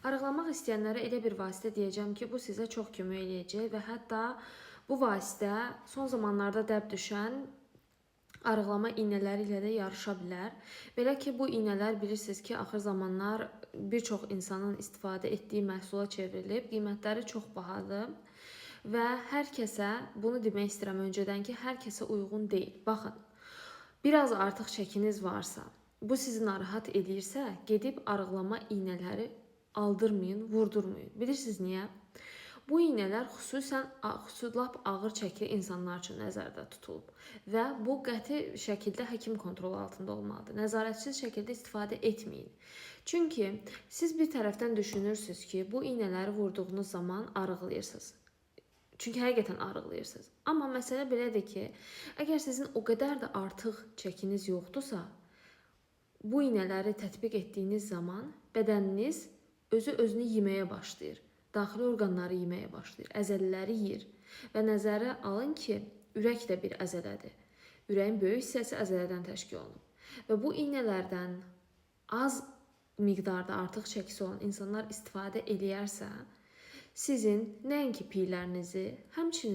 Arıqlamaq istəyənlərə elə bir vasitə deyəcəm ki, bu sizə çox kömək eləyəcək və hətta bu vasitə son zamanlarda dəb düşən arıqlama iynələri ilə də yarışa bilər. Belə ki, bu iynələr bilirsiniz ki, axır zamanlar bir çox insanın istifadə etdiyi məhsula çevrilib, qiymətləri çox bahadır və hər kəsə, bunu demək istəyirəm öncədən ki, hər kəsə uyğun deyil. Baxın, biraz artıq çəkiniz varsa, bu sizi narahat edirsə, gedib arıqlama iynələri aldırmayın, vurdurmayın. Bilirsiniz niyə? Bu iynələr xüsusən lap ağır çəkili insanlar üçün nəzərdə tutulub və bu qəti şəkildə həkim kontrolu altında olmalıdır. Nəzarətsiz şəkildə istifadə etməyin. Çünki siz bir tərəfdən düşünürsünüz ki, bu iynələri vurduğunuz zaman arıqlayırsınız. Çünki həqiqətən arıqlayırsınız. Amma məsələ belədir ki, əgər sizin o qədər də artıq çəkiniz yoxdursa, bu iynələri tətbiq etdiyiniz zaman bədəniniz özünü yeməyə başlayır. Daxili orqanları yeməyə başlayır. Əzələləri yeyir. Və nəzərə alın ki, ürək də bir əzələdir. Ürəyin böyük hissəsi əzələdən təşkil olunub. Və bu iynələrdən az miqdarda artıq çəkisi olan insanlar istifadə eləyərsə, sizin nəinki piylərinizi, həmçinin